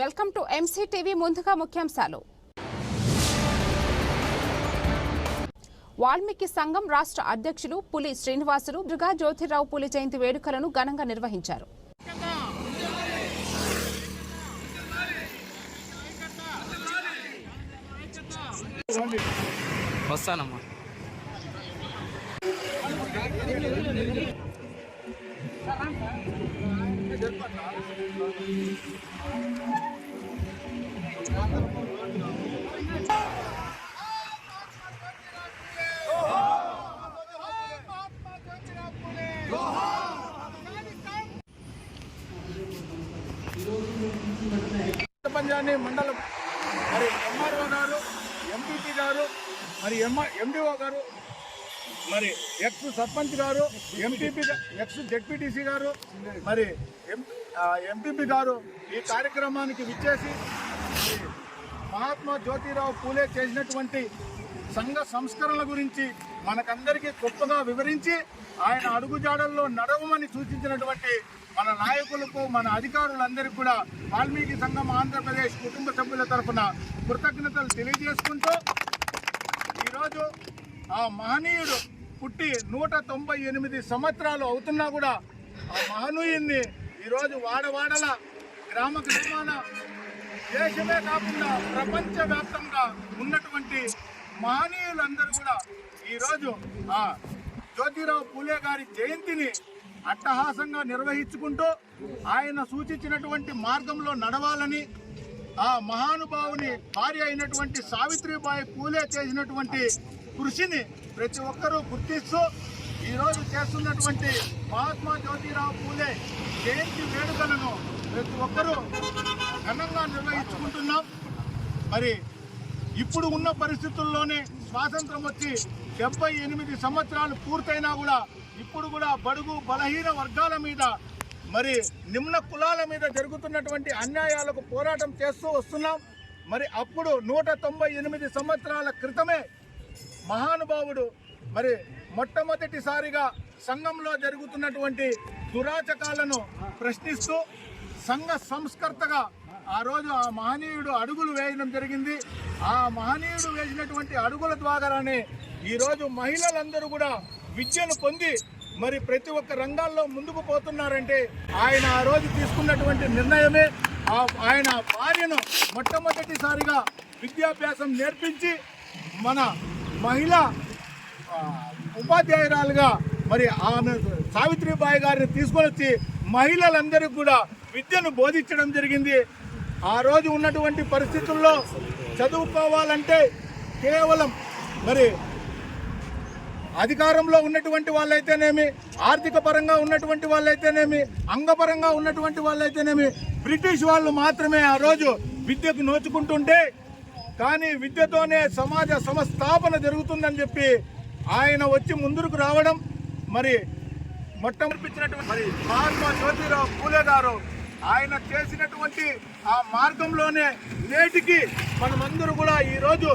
Welcome to MCTV. ముందుగా ముఖ్యాంశాలు. వాల్మీకి సంఘం రాష్ట్ర అధ్యక్షులు పులి శ్రీనివాసులు దుర్గా జ్యోతిరావు పులి జయంతి వేడుకలను ఘనంగా నిర్వహించారు. పంజాని మండలం మరి ఎంఆర్ఓ గారు, ఎంపీపీ గారు, మరి ఎండిఓ గారు, మరి ఎక్స్ సర్పంచ్ గారు, ఎంపీపీ ఎక్స్ జెడ్పీటీసీ గారు, మరి ఎంపీపీ గారు ఈ కార్యక్రమానికి విచ్చేసి మహాత్మా జ్యోతిరావు పూలే చేసినటువంటి సంఘ సంస్కరణల గురించి మనకందరికీ గొప్పగా వివరించి ఆయన అడుగుజాడల్లో నడవమని సూచించినటువంటి మన నాయకులకు, మన అధికారులందరికీ కూడా వాల్మీకి సంఘం ఆంధ్రప్రదేశ్ కుటుంబ సభ్యుల తరఫున కృతజ్ఞతలు తెలియజేసుకుంటూ ఈరోజు ఆ మహనీయుడు పుట్టి 198 సంవత్సరాలు అవుతున్నా కూడా ఆ మహనీయుడిని ఈరోజు వాడవాడల గ్రామ గ్రామాన దేశమే కాకుండా ప్రపంచవ్యాప్తంగా ఉన్నటువంటి మహనీయులందరూ కూడా ఈరోజు ఆ జ్యోతిరావు పూలే గారి జయంతిని అట్టహాసంగా నిర్వహించుకుంటూ ఆయన సూచించినటువంటి మార్గంలో నడవాలని, ఆ మహానుభావుని భార్య అయినటువంటి సావిత్రిబాయి పూలే చేసినటువంటి కృషిని ప్రతి ఒక్కరూ గుర్తిస్తూ ఈరోజు చేస్తున్నటువంటి మహాత్మా జ్యోతిరావు పూలే జయంతి వేడుకలను ప్రతి ఒక్కరూ ఘనంగా నిర్వహించుకుంటున్నాం. మరి ఇప్పుడు ఉన్న పరిస్థితుల్లోనే స్వాతంత్రం వచ్చి 78 సంవత్సరాలు పూర్తయినా కూడా ఇప్పుడు కూడా బడుగు బలహీన వర్గాల మీద, మరి నిమ్న కులాల మీద జరుగుతున్నటువంటి అన్యాయాలకు పోరాటం చేస్తూ వస్తున్నాం. మరి అప్పుడు 198 సంవత్సరాల క్రితమే మహానుభావుడు మరి మొట్టమొదటిసారిగా సంఘంలో జరుగుతున్నటువంటి దురాచకాలను ప్రశ్నిస్తూ సంఘ సంస్కర్తగా ఆ రోజు ఆ మహనీయుడు అడుగులు వేయడం జరిగింది. ఆ మహనీయుడు వేసినటువంటి అడుగుల ద్వారానే ఈరోజు మహిళలందరూ కూడా విద్యను పొంది మరి ప్రతి ఒక్క రంగాల్లో ముందుకు పోతున్నారంటే ఆయన ఆ రోజు తీసుకున్నటువంటి నిర్ణయమే. ఆయన భార్యను మొట్టమొదటిసారిగా విద్యాభ్యాసం నేర్పించి మన మహిళా ఉపాధ్యాయురాలుగా మరి ఆమె సావిత్రిబాయి గారిని తీసుకొని వచ్చి మహిళలందరికీ కూడా విద్యను బోధించడం జరిగింది. ఆ రోజు ఉన్నటువంటి పరిస్థితుల్లో చదువుకోవాలంటే కేవలం మరి అధికారంలో ఉన్నటువంటి వాళ్ళైతేనేమి, ఆర్థిక పరంగా ఉన్నటువంటి వాళ్ళైతేనేమి, అంగపరంగా ఉన్నటువంటి వాళ్ళైతేనేమి బ్రిటిష్ వాళ్ళు మాత్రమే ఆ రోజు విద్యకు నోచుకుంటుంటే, కానీ విద్యతోనే సమాజ సంస్థాపన జరుగుతుందని చెప్పి ఆయన వచ్చి ముందుకు రావడం, మరి మొట్టమొదటిచ్చినటువంటి మరి మహాత్మా జ్యోతిరావు పూలే గారు ఆయన చేసినటువంటి ఆ మార్గంలోనే నేటికి మనమందరూ కూడా ఈరోజు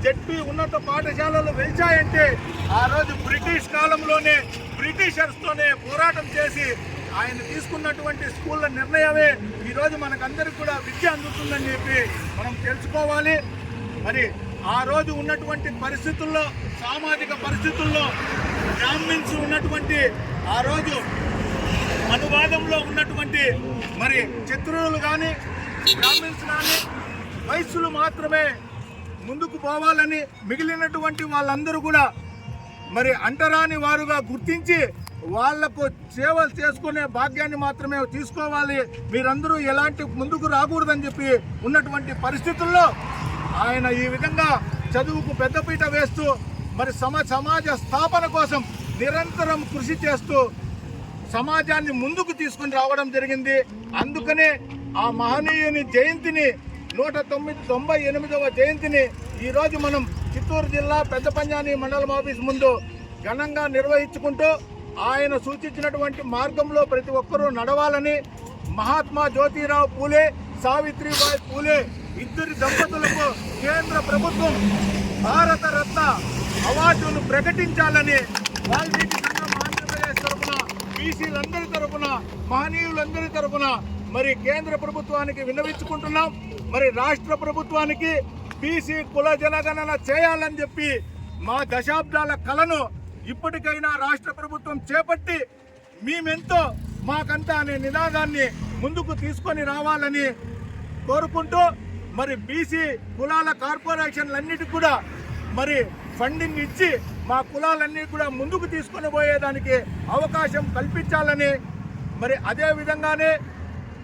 జెడ్పీ ఉన్నత పాఠశాలలు వెలిచాయంటే ఆ రోజు బ్రిటిష్ కాలంలోనే బ్రిటిషర్స్తోనే పోరాటం చేసి ఆయన తీసుకున్నటువంటి స్కూళ్ళ నిర్ణయమే ఈరోజు మనకందరికీ కూడా విద్య అందుతుందని చెప్పి మనం తెలుసుకోవాలి. మరి ఆ రోజు ఉన్నటువంటి పరిస్థితుల్లో, సామాజిక పరిస్థితుల్లో బ్రాహ్మిన్స్ ఉన్నటువంటి ఆ రోజు అనువాదంలో ఉన్నటువంటి మరి క్షత్రియులు కానీ బ్రాహ్మిన్స్ కానీ వైశ్యులు మాత్రమే ముందుకు పోవాలని, మిగిలినటువంటి వాళ్ళందరూ కూడా మరి అంటరాని వారుగా గుర్తించి వాళ్లకు సేవలు చేసుకునే భాగ్యాన్ని మాత్రమే తీసుకోవాలి, మీరందరూ ఎలాంటి ముందుకు రాకూడదని చెప్పి ఉన్నటువంటి పరిస్థితుల్లో ఆయన ఈ విధంగా చదువుకు పెద్దపీట వేస్తూ మరి సమాజ స్థాపన కోసం నిరంతరం కృషి చేస్తూ సమాజాన్ని ముందుకు తీసుకుని రావడం జరిగింది. అందుకనే ఆ మహనీయుని జయంతిని 198వ జయంతిని ఈరోజు మనం చిత్తూరు జిల్లా పెద్దపంజాని మండలం ఆఫీస్ ముందు ఘనంగా నిర్వహించుకుంటూ ఆయన సూచించినటువంటి మార్గంలో ప్రతి ఒక్కరూ నడవాలని, మహాత్మా జ్యోతిరావు పూలే, సావిత్రిబాయి పూలే ఇద్దరి దంపతులకు కేంద్ర ప్రభుత్వం భారత రత్న అవార్డును ప్రకటించాలని వాల్మీకి సంఘం ఆంధ్రప్రదేశ్ తరఫున, బీసీలందరి తరఫున, మహనీయులందరి తరఫున మరి కేంద్ర ప్రభుత్వానికి విన్నవించుకుంటున్నాం. మరి రాష్ట్ర ప్రభుత్వానికి బీసీ కుల జనగణన చేయాలని చెప్పి మా దశాబ్దాల కలను ఇప్పటికైనా రాష్ట్ర ప్రభుత్వం చేపట్టి మేమెంతో మాకంతా అనే నినాదాన్ని ముందుకు తీసుకొని రావాలని కోరుకుంటూ మరి బీసీ కులాల కార్పొరేషన్లన్నిటికీ కూడా మరి ఫండింగ్ ఇచ్చి మా కులాలన్నీ కూడా ముందుకు తీసుకొని పోయేదానికి అవకాశం కల్పించాలని, మరి అదే విధంగానే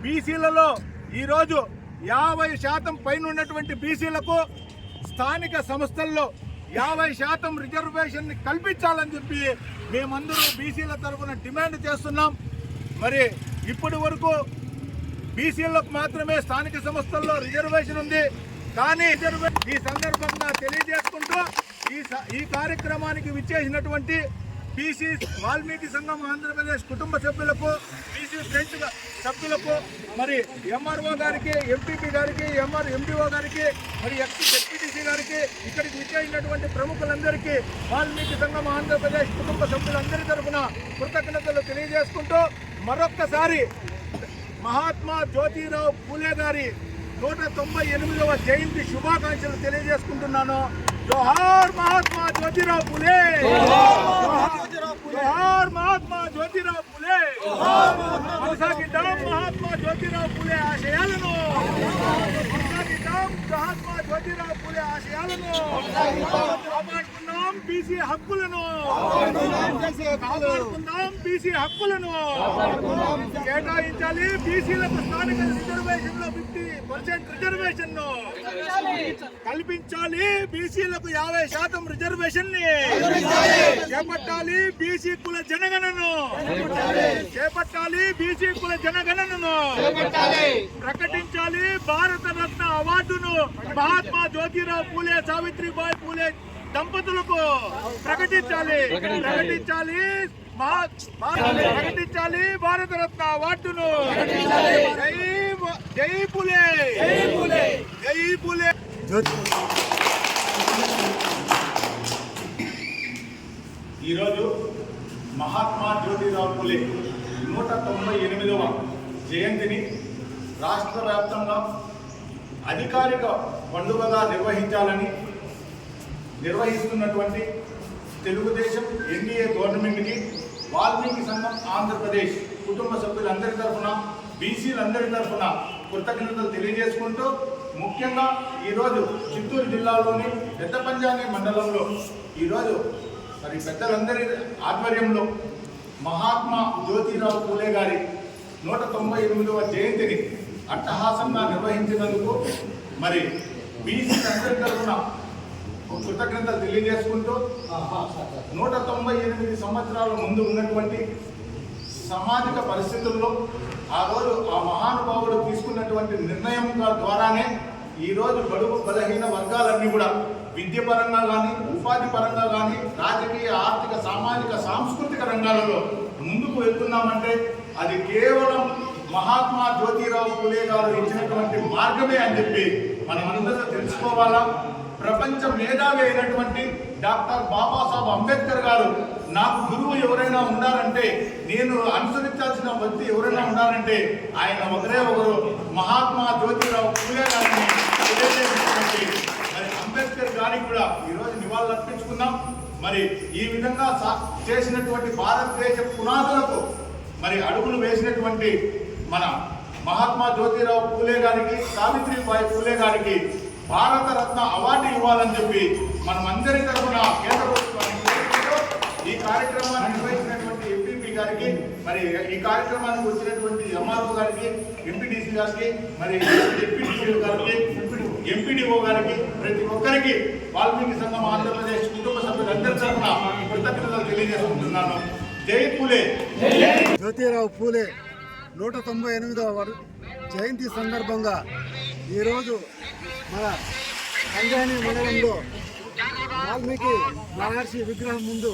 బీసీలలో ఈరోజు 50% పైన ఉన్నటువంటి బీసీలకు స్థానిక సంస్థల్లో 50% రిజర్వేషన్ కల్పించాలని చెప్పి మేమందరూ బీసీల తరఫున డిమాండ్ చేస్తున్నాం. మరి ఇప్పటి వరకు బీసీలకు మాత్రమే స్థానిక సంస్థల్లో రిజర్వేషన్ ఉంది. కానీ ఈ సందర్భంగా తెలియజేసుకుంటూ ఈ కార్యక్రమానికి విచ్చేసినటువంటి బీసీ వాల్మీకి సంఘం ఆంధ్రప్రదేశ్ కుటుంబ సభ్యులకు, బీసీ ఫ్రెండ్స్ సభ్యులకు, మరి ఎంఆర్ఓ గారికి, ఎంపీపీ గారికి, ఎండిఓ గారికి, మరి ఎక్స్పీటీసీ గారికి, ఇక్కడికి విచ్చేసినటువంటి ప్రముఖులందరికీ వాల్మీకి సంఘం ఆంధ్రప్రదేశ్ కుటుంబ సభ్యులందరి తరఫున కృతజ్ఞతలు తెలియజేసుకుంటూ మరొక్కసారి మహాత్మా జ్యోతిరావు పూలే గారి 198వ జయంతి శుభాకాంక్షలు తెలియజేసుకుంటున్నాను. జోహార్ మహాత్మా జ్యోతిరావు పూలే, జోహార్ మహాత్మా జ్యోతిరావు పూలే, కొనసాగిద్దాం మహాత్మా జ్యోతిరావు పూలే ఆశయాలను, కొనసాగిద్దాం మహాత్మా జ్యోతిరావు పూలే ఆశయాలను, కాపాడుకుందాం బీసీ హక్కులను, కాపాడుకుందాం బీసీ హక్కులను, కేటాయించాలి బీసీలకు స్థానిక రిజర్వేషన్ లో 50% రిజర్వేషన్ ను కల్పించాలి, బీసీలకు 50% రిజర్వేషన్ ని చేపట్టాలి, బీసీ కుల జనగణనను చేపట్టాలి, బీసీ కుల జనగణనను ప్రకటించాలి, భారత రత్న అవార్డును మహాత్మా జ్యోతిరావు పూలే, సావిత్రిబాయి పూలే దంపతులకు ప్రకటించాలి, ప్రకటించాలి భారత రత్న అవార్డును. జై పూలే, జై పూలే. ఈరోజు మహాత్మా జ్యోతిరావు పూలే 198వ జయంతిని రాష్ట్ర వ్యాప్తంగా అధికారిక పండుగగా నిర్వహిస్తున్నటువంటి తెలుగుదేశం ఎన్డీఏ గవర్నమెంట్కి వాల్మీకి సంఘం ఆంధ్రప్రదేశ్ కుటుంబ సభ్యులందరి తరఫున, బీసీలందరి తరఫున కృతజ్ఞతలు తెలియజేసుకుంటూ, ముఖ్యంగా ఈరోజు చిత్తూరు జిల్లాలోని పెద్దపంజాని మండలంలో ఈరోజు మరి పెద్దలందరి ఆధ్వర్యంలో మహాత్మా జ్యోతిరావు పూలే గారి 198వ జయంతిని అట్టహాసంగా నిర్వహించినందుకు మరి బీసీలందరి తరఫున కృతజ్ఞతలు తెలియజేసుకుంటూ 198 సంవత్సరాల ముందు ఉన్నటువంటి సామాజిక పరిస్థితుల్లో ఆ రోజు ఆ మహానుభావుడు తీసుకున్నటువంటి నిర్ణయం ద్వారానే ఈరోజు బడుగు బలహీన వర్గాలన్నీ కూడా విద్యపరంగా కానీ, ఉపాధి పరంగా కానీ, రాజకీయ, ఆర్థిక, సామాజిక, సాంస్కృతిక రంగాలలో ముందుకు వెళ్తున్నామంటే అది కేవలం మహాత్మా జ్యోతిరావు పూలే గారు ఇచ్చినటువంటి మార్గమే అని చెప్పి మనమందరూ తెలుసుకోవాలా. ప్రపంచ మేధావి అయినటువంటి డాక్టర్ బాబాసాహెబ్ అంబేద్కర్ గారు నాకు గురువు ఎవరైనా ఉన్నారంటే, నేను అనుసరించాల్సిన వ్యక్తి ఎవరైనా ఉన్నారంటే ఆయన ఒకరే ఒకరు మహాత్మా జ్యోతిరావు పూలే గారిని తెలియజేసినటువంటి మరి అంబేద్కర్ గారికి కూడా ఈరోజు నివాళులు అర్పించుకున్నాం. మరి ఈ విధంగా చేసినటువంటి భారతదేశ పునాదులకు మరి అడుగులు వేసినటువంటి మన మహాత్మా జ్యోతిరావు పూలే గారికి, సావిత్రిబాయి పూలే గారికి భారతరత్న అవార్డు ఇవ్వాలని చెప్పి మనం అందరి తరఫున కేంద్ర ప్రభుత్వానికి ఈ కార్యక్రమాన్ని నిర్వహించినటువంటి ఎంపీపీ గారికి, మరి ఈ కార్యక్రమానికి వచ్చినటువంటి ఎంఆర్ఓ గారికి, ఎంపీటీసీ గారికి, మరి ఎంపీటీసీ గారికి, ఎంపీడీఓ గారికి, ప్రతి ఒక్కరికి వాల్మీకి సంఘం ఆంధ్రప్రదేశ్ కుటుంబ సభ్యులందరి తరఫున కృతజ్ఞతలు తెలియజేసుకుంటున్నాను. జై పూలే. జ్యోతిరావు పూలే 198వ జయంతి సందర్భంగా ఈరోజు మన సంజాని మండలంలో వాల్మీకి మహర్షి విగ్రహం ముందు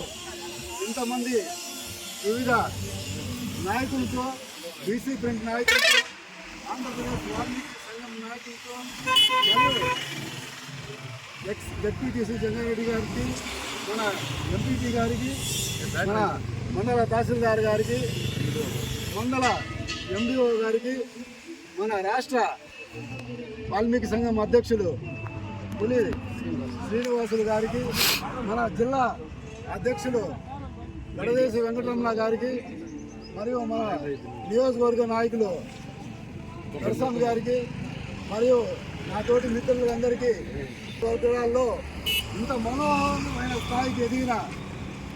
ఇంతమంది వివిధ నాయకులతో, బీసీ ఫ్రంట్ నాయకులతో, ఆంధ్రప్రదేశ్ వాల్మీకి సంఘం నాయకులతో మరియు ఎక్స్ జడ్పీటీసీ జంగారెడ్డి గారికి, మన ఎంపీటీ గారికి, మన మండల తహసీల్దార్ గారికి, మండల ఎండిఓ గారికి, మన రాష్ట్ర వాల్మీకి సంఘం అధ్యక్షులు పులి శ్రీనివాసులు గారికి, మన జిల్లా అధ్యక్షులు గడదేశి వెంకటరమణ గారికి, మరియు మన నియోజకవర్గ నాయకులు దర్శన్ గారికి, మరియు నా తోటి మిత్రులందరికీ వర్గాల్లో ఇంత మనోహరమైన స్థాయికి ఎదిగిన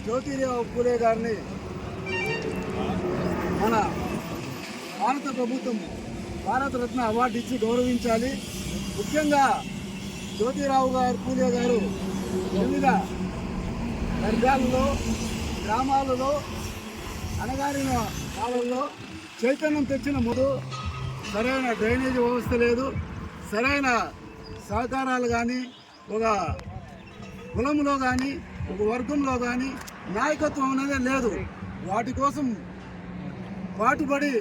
జ్యోతిరావు పూలే గారిని మన భారత ప్రభుత్వం భారతరత్న అవార్డు ఇచ్చి గౌరవించాలి. ముఖ్యంగా జ్యోతిరావు పూలే గారు వివిధ వర్గాలలో, గ్రామాలలో, అణగారిన కాలంలో చైతన్యం తెచ్చిన ముందు సరైన డ్రైనేజీ వ్యవస్థ లేదు, సరైన సహకారాలు కానీ, ఒక కులంలో కానీ, ఒక వర్గంలో కానీ నాయకత్వం అనేది లేదు. వాటి కోసం పాటుపడి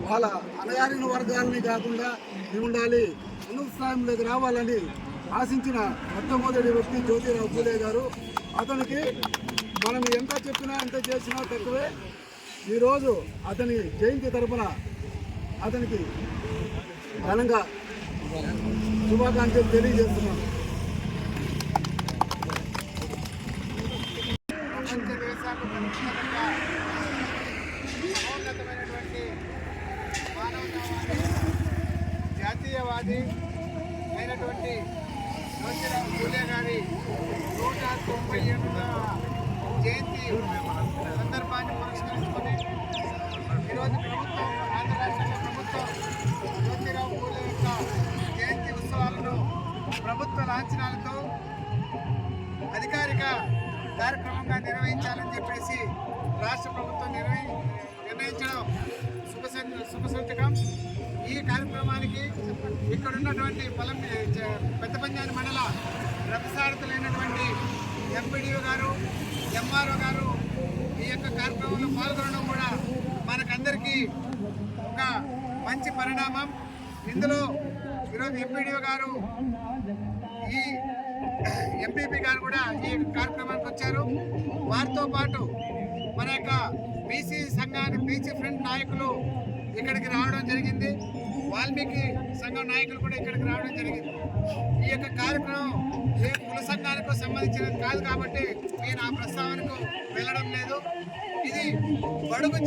వాళ్ళ అణగారిన వర్గాలని కాకుండా ఉండాలి, ఉన్నత స్థాయిలోకి రావాలని ఆశించిన మొట్టమొదటి వ్యక్తి జ్యోతిరావు పూలే గారు. అతనికి మనం ఎంత చెప్పినా ఎంత చేసినా తక్కువే. ఈరోజు అతని జయంతి తరపున అతనికి ఘనంగా శుభాకాంక్షలు తెలియజేస్తున్నాను. ప్రపంచ దేశాలకు ప్రముఖంగా మహోన్నతమైనటువంటి మానవతావాది, జాతీయవాది అయినటువంటి జ్యోతిరావు పూలే గారి 198వ జయంతి సందర్భాన్ని పురస్కరించుకొని ఈరోజు ప్రభుత్వం, ఆంధ్ర రాష్ట్ర ప్రభుత్వం జ్యోతిరావు పూలే యొక్క జయంతి ఉత్సవాలను ప్రభుత్వ లాంఛనాలతో అధికారిక కార్యక్రమంగా నిర్వహించాలని చెప్పేసి రాష్ట్ర ప్రభుత్వం నిర్ణయించడం శుభసూచకం. ఈ కార్యక్రమానికి ఇక్కడ ఉన్నటువంటి పెద్దపంజాని మండల రథసారథులైనటువంటి ఎంపీడీఓ గారు, ఎంఆర్ఓ గారు ఈ యొక్క కార్యక్రమంలో పాల్గొనడం కూడా మనకందరికీ ఒక మంచి పరిణామం. ఇందులో ఈరోజు ఎంపీడీఓ గారు, ఈ ఎంపీపీ గారు కూడా ఈ కార్యక్రమానికి వచ్చారు. వారితో పాటు మన యొక్క బీసీ సంఘాన్ని, బీసీ ఫ్రంట్ నాయకులు ఇక్కడికి రావడం జరిగింది. వాల్మీకి సంఘం నాయకులు కూడా ఇక్కడికి రావడం జరిగింది. ఈ యొక్క కార్యక్రమం ఏ కుల సంఘానికి సంబంధించినది కాదు కాబట్టి నేను ఆ ప్రస్తావనకు వెళ్ళడం లేదు. ఇది బడుగు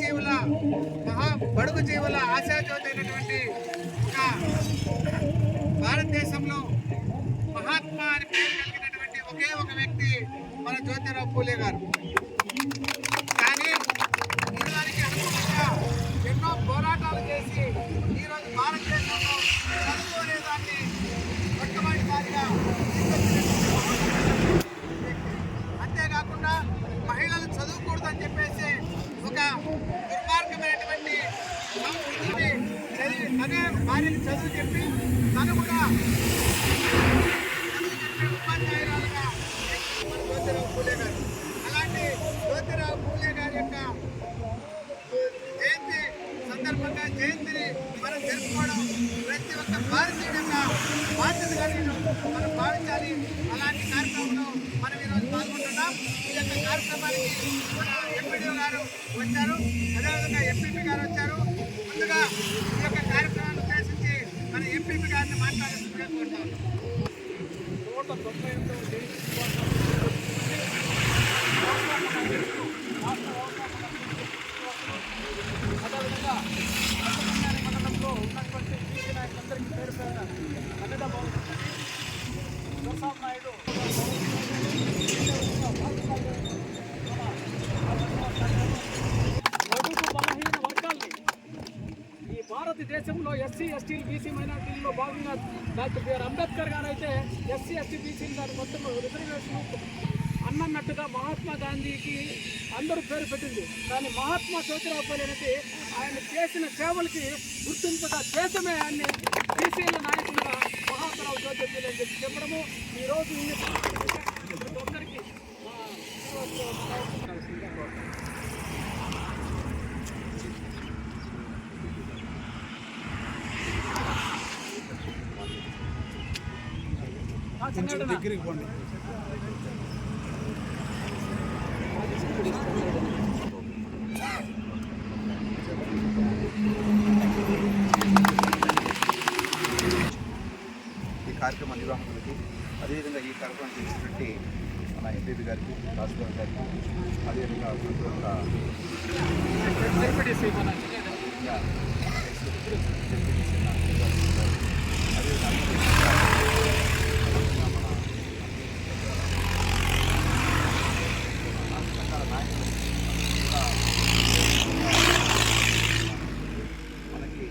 జీవుల ఆశాజ్యోతి అయినటువంటి ఒక భారతదేశంలో మహాత్మా అని పేరు కలిగినటువంటి ఒకే ఒక వ్యక్తి మన జ్యోతిరావు పూలే గారు. కానీ దానికి అనుగుణంగా ఎన్నో పోరాటాలు చేసి ఈరోజు భారతదేశంలో చదువు అనే దాన్ని మొట్టమొదటిసారిగా అంతేకాకుండా మహిళలు చదువుకూడదని చెప్పేసి ఒక దుర్మార్గమైనటువంటి సంస్కృతిని తనే భార్యని చదువు చెప్పి తను కూడా ఉపాధ్యాయురాలుగా జ్యోతిరావు పూలే గారు. అలాంటి జ్యోతిరావు పూలే గారి యొక్క జయంతి సందర్భంగా జయంతిని మనం జరుపుకోవడం ప్రతి ఒక్క భారతీయుడి యొక్క బాధ్యతగా మనం భావించాలి. అలాంటి కార్యక్రమంలో మనం ఈరోజు పాల్గొంటున్నాం. ఈ యొక్క కార్యక్రమానికి మన ఎంపీడీఓ గారు వచ్చారు, అదేవిధంగా ఎంపీపీ గారు వచ్చారు. ముందుగా ఈ యొక్క కార్యక్రమాన్ని ఉద్దేశించి మన ఎంపీపీ గారిని మాట్లాడాల్సిందిగా కోరుతాను. 198వ జయంతి అదేవిధంగా మండలంలో ఉన్నటువంటి బీసీ నాయకులందరికీ పేరు పేరున అన్నదా బాగుంటుంది. ప్రసాద్ నాయుడు బడుగు బలహీన వర్గాల్ని ఈ భారతదేశంలో ఎస్సీ ఎస్టీలు బీసీ మైనార్టీల్లో భాగంగా డాక్టర్ బిఆర్ అంబేద్కర్ గారు అయితే ఎస్సీ ఎస్టీ బీసీలు దాని మొత్తం రిజర్వేషన్ అన్నట్టుగా మహాత్మా గాంధీకి అందరూ పేరు పెట్టింది. కానీ మహాత్మా జ్యోతిరావు పూలే అనేది ఆయన చేసిన సేవలకి గుర్తింపుగా దేశమే ఆయన్ని బీసీల నాయకులుగా మహాత్మారావు జ్యోతిరావు పూలే అని చెప్పి చెప్పడము ఈరోజు ప్రతి ఒక్కరికి దగ్గరికి పోండి. ఈ కార్యక్రమ నిర్వాహకులకి, అదేవిధంగా ఈ కార్యక్రమం చేసినటువంటి మన ఎంపీ గారికి, రాజుగారి గారికి, అదేవిధంగా మనకి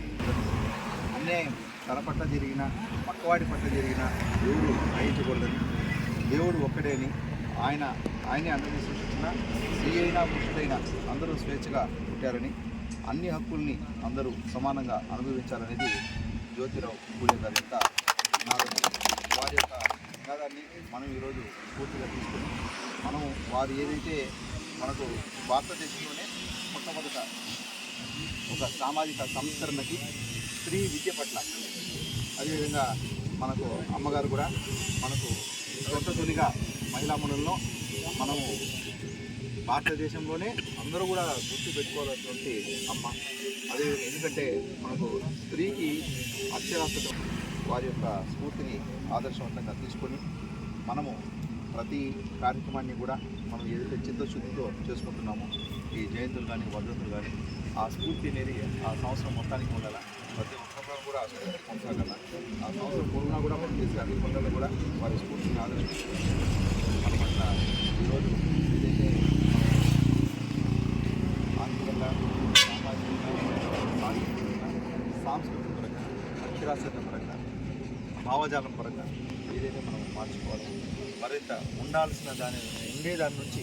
అన్యాయం తన పట్ల జరిగిన, పక్కవాడి పట్ల జరిగిన దేవుడు గ్రహించకూడదని, దేవుడు ఒక్కడేని, ఆయనే అందరినీ సృష్టించిన, స్త్రీ అయినా పురుషుడైనా అందరూ స్వేచ్ఛగా పుట్టారని, అన్ని హక్కుల్ని అందరూ సమానంగా అనుభవించాలనేది జ్యోతిరావు పూలే గారి యొక్క నినాదం. వారి యొక్క నినాదాన్ని మనం ఈరోజు పూర్తిగా తీసుకుని మనం వారు ఏదైతే మనకు భారతదేశంలోనే మొట్టమొదట ఒక సామాజిక సంస్కరణకి స్త్రీ విద్య పట్ల, అదేవిధంగా మనకు అమ్మగారు కూడా మనకు సొంత తొలిగా మహిళా మండలిలో మనము భారతదేశంలోనే అందరూ కూడా గుర్తు పెట్టుకోవాల్సినటువంటి అమ్మ. అదేవిధంగా ఎందుకంటే మనకు స్త్రీకి అక్షరాస్యత, వారి యొక్క స్ఫూర్తిని ఆదర్శవంతంగా తీసుకొని మనము ప్రతి కార్యక్రమాన్ని కూడా మనం ఏదైతే చిత్తశుద్ధితో చేసుకుంటున్నామో, ఈ జయంతులు కానీ వర్ధంతులు కానీ, ఆ స్ఫూర్తి అనేది ఆ సంవత్సరం మొత్తానికి ఉండాలా, ప్రతి ఒక్కరు కూడా ఆ స్ఫూర్తి కొనసాగాల. ఆ సంవత్సరం పూర్ణ కూడా మనం చేసే అన్ని పనులలో కూడా వారి స్ఫూర్తిని ఆదర్శించుకొని మనం అట్లా ఈరోజు ఏదైతే ఆర్థికంగా, సామాజికంగా, సాంస్కృతికంగా, సాంస్కృతిక పరంగా, అక్షరాస్యత పరంగా, భావజాలం పరంగా ఏదైతే మనం మార్చుకోవాలి, మరింత ఉండాల్సిన ఉండేదాని నుంచి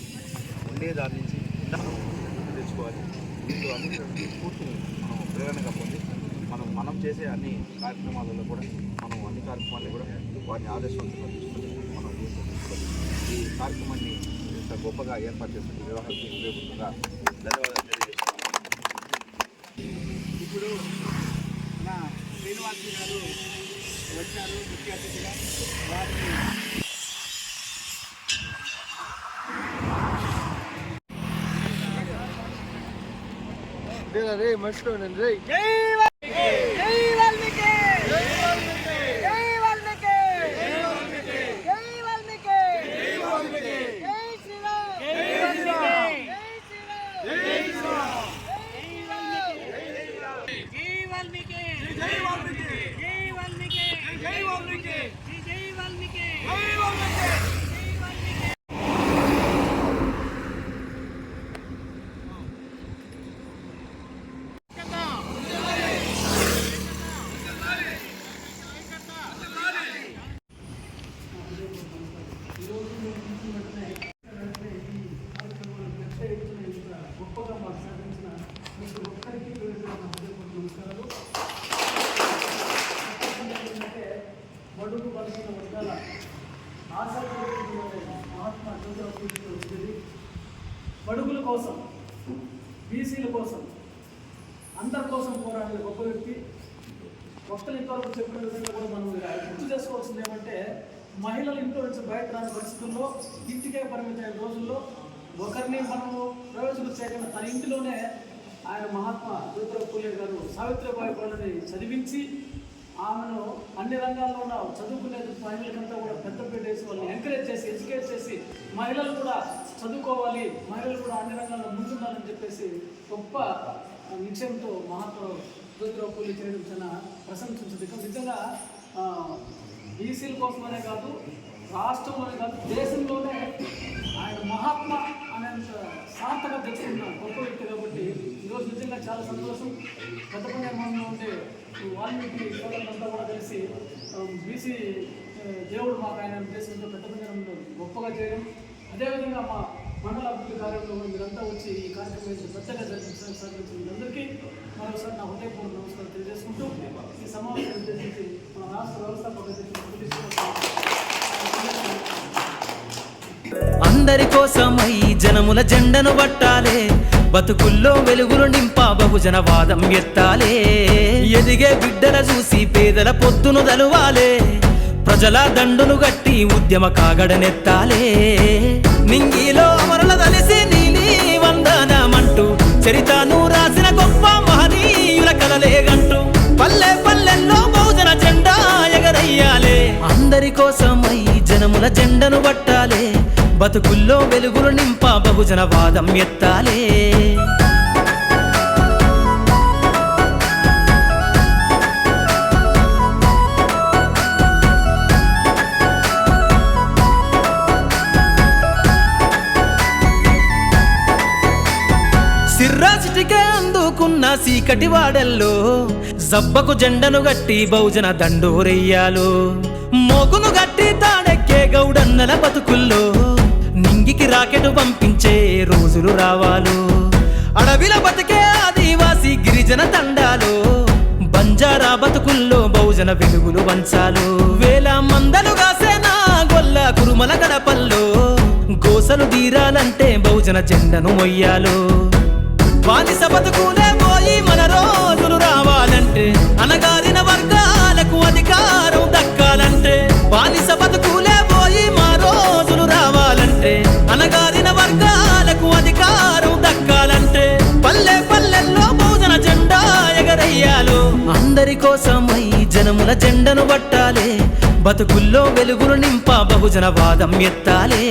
తెచ్చుకోవాలి. వీళ్ళు అన్ని స్ఫూర్తిని మనం ప్రేరణగా పొంది మనం చేసే అన్ని కార్యక్రమాలలో కూడా మనం అన్ని కార్యక్రమాల్లో కూడా వారిని ఆదర్శవంతంగా తీసుకొని మనం తీసుకోవాలి. ఈ కార్యక్రమాన్ని ఇంత గొప్పగా ఏర్పాటు చేసిన నిర్వాహకులకు హృదయపూర్వకంగా ధన్యవాదాలు తెలియజేస్తున్నాను. ఇప్పుడు మన శ్రీనివాస్ గారు వచ్చారు ముఖ్య అతిథిగా. వారిని రే మస్టో రే గొప్పగా మాకు సాధించిన ప్రతి ఒక్కరికి నమస్కారాలు. బడుగు బలహీన వర్గాల ఆశలు మహాత్మా జ్యోతిరావు పూలే వచ్చేది బడుగుల కోసం, బీసీల కోసం, అందరి కోసం పోరాడే గొప్ప వ్యక్తి. వక్తలు ఇంతవరకు చెప్పిన విధంగా కూడా మనం గుర్తు చేసుకోవాల్సింది ఏమంటే, మహిళలు ఇంట్లో నుంచి బయట రాని పరిస్థితుల్లో, ఇంటికే పరిమితమైన రోజుల్లో ఒకరిని మనము ప్రయోజనం చేయకుండా తన ఇంటిలోనే ఆయన మహాత్మా జ్యోతిరావు పూలే గారు సావిత్రిబాయి పూలని చదివించి ఆమెను అన్ని రంగాల్లో చదువుకునే మహిళలకంతా కూడా పెద్దపీట వేసి వాళ్ళని ఎంకరేజ్ చేసి, ఎడ్యుకేట్ చేసి, మహిళలు కూడా చదువుకోవాలి, మహిళలు కూడా అన్ని రంగాల్లో ముందుండాలని చెప్పేసి గొప్ప నిశ్చయంతో మహాత్మా జ్యోతిరావు పూలే చేయడం చాలా ప్రశంసించదగ్గ. నిజంగా బీసీల కోసమనే కాదు, రాష్ట్రంలోనే కాదు, దేశంలోనే ఆయన మహాత్మా అనేంత సార్థక తెచ్చుకున్న గొప్ప వ్యక్తి కాబట్టి ఈరోజు నిజంగా చాలా సంతోషం. పెద్దపల్లి మండలంలో ఉండే వాల్మీకి సోదరులంతా కూడా కలిసి బీసీ దేవుడు మాకు ఆయన ఉద్దేశంతో పెద్దపల్లి గొప్పగా చేయడం, అదేవిధంగా మా మండల అభివృద్ధి కార్యక్రమంలో మీరంతా వచ్చి ఈ కార్యక్రమం పెద్దగా సహకరించిన అందరికీ మరోసారి నా హృదయపూర్వక నమస్కారం తెలియజేసుకుంటూ ఈ సమావేశం ఉద్దేశించి మన రాష్ట్ర వ్యవస్థాపక అందరి కోసమై జనముల జెండను పట్టాలే, బతుకుల్లో వెలుగులు నింపా బహుజన వాదం ఎత్తాలే. ఎదిగే బిడ్డల చూసి పేదల పొత్తును దలువాలే, ప్రజల దండును గట్టి ఉద్యమ కాగడనెత్తాలే. నింగిలో అమరుల తలిసి నీలి వందనమంటూ చరితను రాసిన గొప్ప మహనీయుల కలలేగంటూ పల్లె పల్లెల్లో బహుజన జెండా ఎగరయ్యాలే. అందరి కోసమై జనముల జెండను పట్టాలే, బతుకుల్లో వెలుగులు నింపా బహుజన వాదం ఎత్తాలే. సిర్రాసిటికే అందుకున్న సీకటి వాడల్లో జబ్బకు జెండను గట్టి బహుజన దండోరెయ్యాలు. మోగును గట్టి తాడెక్కే గౌడన్నల బతుకుల్లో నింగికి రాకెట్ పంపించే రోజులు రావాలు. అడవిల బతికే ఆదివాసి గిరిజన తండాలు, బంజారా బతుకుల్లో బహుజన వెలుగులు వంచాలు. వేల మందలు కాసేనా గొల్ల కురుమల గడపల్లో గోసలు తీరాలంటే బహుజన జెండను మొయ్యాలు. బానిస బతుకులే పోయి మన రోజులు రావాలంటే, అనగారిన వర్గాలకు అధికారం దక్కాలంటే. బానిస బతుకులే పోయి మా రోజులు రావాలంటే, అనగారిన వర్గాలకు అధికారం దక్కాలంటే. పల్లె పల్లెల్లో బహుజన జెండా ఎగరయ్యాలు. అందరి కోసమై జనముల జెండను పట్టాలే, బతుకుల్లో వెలుగులు నింపా బహుజన వాదం ఎత్తాలే.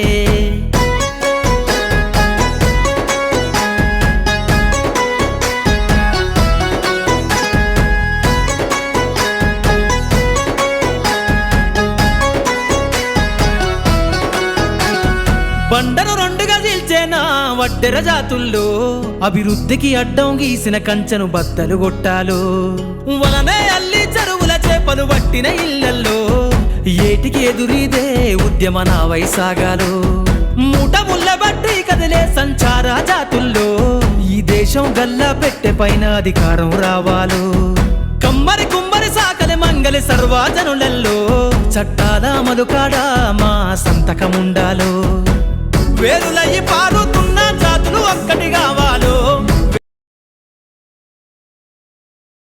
బండను రెండుగా చీల్చేనా వడ్డెర జాతుల్లో అభివృద్ధికి అడ్డం గీసిన కంచెను బద్దలు కొట్టాలు. వలనే అల్లి చెరువుల చేపలు పట్టిన ఇళ్లల్లో ఏటికి ఎదురీదే ఉద్యమ నావై సాగాలు. మూట ముళ్ళ బట్టి కదిలే సంచార జాతుల్లో ఈ దేశం గల్లా పెట్టె పైన అధికారం రావాలు. కమ్మరి కుమ్మరి సాకలి మంగలి సర్వజనులల్లో చట్టాల అమలు కాడా మా సంతకముండాలు. వేరులయ్యి పారుతున్న